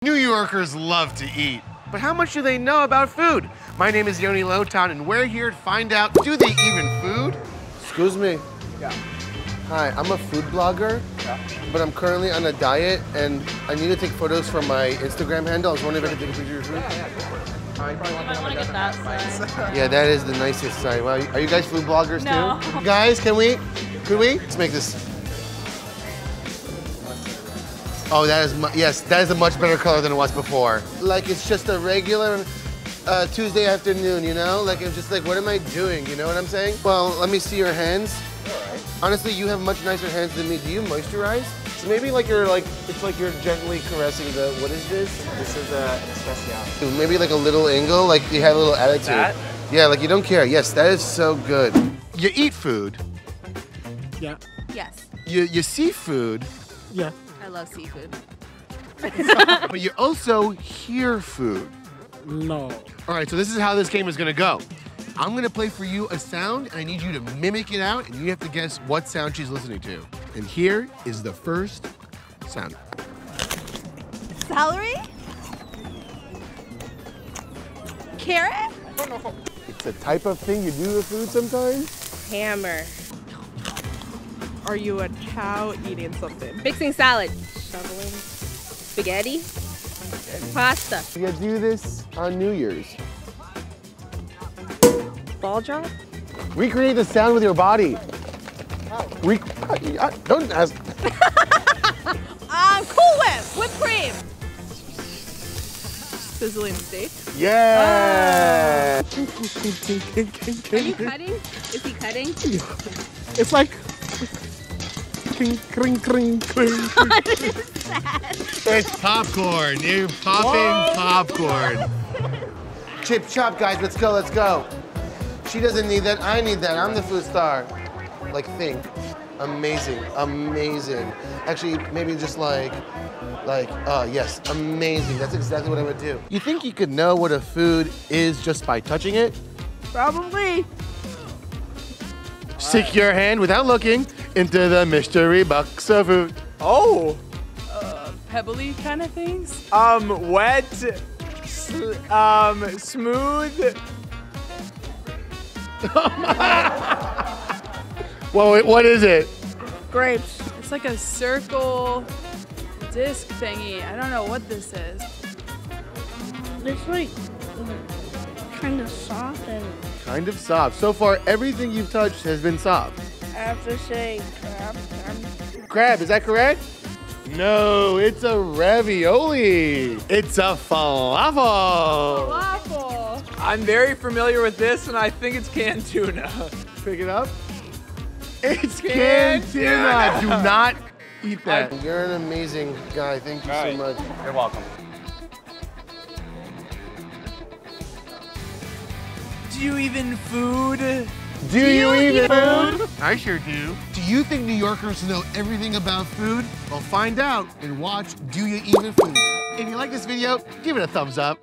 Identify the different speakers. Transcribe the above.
Speaker 1: New Yorkers love to eat, but how much do they know about food? My name is Yoni Lotan, and we're here to find out, do they even food?
Speaker 2: Excuse me.
Speaker 3: Yeah.
Speaker 2: Hi, I'm a food blogger,
Speaker 3: Yeah.
Speaker 2: but I'm currently on a diet, and I need to take photos for my Instagram handle. I was wondering if I could take a picture of your food.
Speaker 3: Yeah, go for it. You probably want the one that doesn't have bites.
Speaker 2: Yeah, that is the nicest side. Wow, are you guys food bloggers
Speaker 4: No.
Speaker 2: too? Guys, could we? Let's make this. Oh, yes, that is a much better color than it was before. Like it's just a regular Tuesday afternoon, you know? Like it's just like, what am I doing? You know what I'm saying? Well, let me see your hands. Honestly, you have much nicer hands than me. Do you moisturize? So maybe like it's like you're gently caressing the, what is this?
Speaker 3: This is an especial.
Speaker 2: Maybe like a little angle, like you have a little attitude.
Speaker 3: That?
Speaker 2: Yeah, like you don't care. Yes, that is so good.
Speaker 1: You eat food,
Speaker 5: Yeah.
Speaker 4: Yes,
Speaker 1: you see food,
Speaker 5: Yeah.
Speaker 4: I love seafood.
Speaker 1: but you also hear food.
Speaker 5: No.
Speaker 1: All right, so this is how this game is gonna go. I'm gonna play for you a sound, and I need you to mimic it out, and you have to guess what sound she's listening to. And here is the first sound.
Speaker 4: Celery? Carrot?
Speaker 2: It's a type of thing you do with food sometimes.
Speaker 6: Hammer.
Speaker 7: Are you a cow eating something?
Speaker 6: Mixing salad. Shoveling. Spaghetti. Pasta.
Speaker 2: You do this on New Year's.
Speaker 6: Ball drop.
Speaker 2: Recreate the sound with your body. Don't ask.
Speaker 7: Cool Whip! Whipped cream! Sizzling steak?
Speaker 2: Yeah!
Speaker 6: Are you cutting? Is he cutting?
Speaker 5: It's like kring, kring, kring, kring.
Speaker 6: What is that?
Speaker 1: It's popcorn. You're popping popcorn.
Speaker 2: Chip chop, guys, let's go, let's go. She doesn't need that, I need that. I'm the food star. Like, think. Amazing, amazing. Actually, maybe just yes, amazing. That's exactly what I would do. You think you could know what a food is just by touching it?
Speaker 7: Probably.
Speaker 1: Stick your hand without looking into the mystery box of food.
Speaker 3: Oh!
Speaker 7: Pebbly kind of things?
Speaker 3: Wet, smooth.
Speaker 1: Well, what is it?
Speaker 7: Grapes. It's like a circle disc thingy. I don't know what this is.
Speaker 6: It's like kind of soft and
Speaker 1: Kind of soft. So far, everything you've touched has been soft.
Speaker 6: I have to say crab.
Speaker 1: Crab, is that correct? No, it's a ravioli. It's a falafel.
Speaker 7: Waffle.
Speaker 3: I'm very familiar with this, and I think it's canned tuna.
Speaker 1: Pick it up. It's canned tuna. Do not eat that.
Speaker 2: You're an amazing guy. Thank you so much.
Speaker 3: You're welcome. Do you even food?
Speaker 1: Do you eat food? I sure do. Do you think New Yorkers know everything about food? Well, find out and watch Do You Even Food? If you like this video, give it a thumbs up.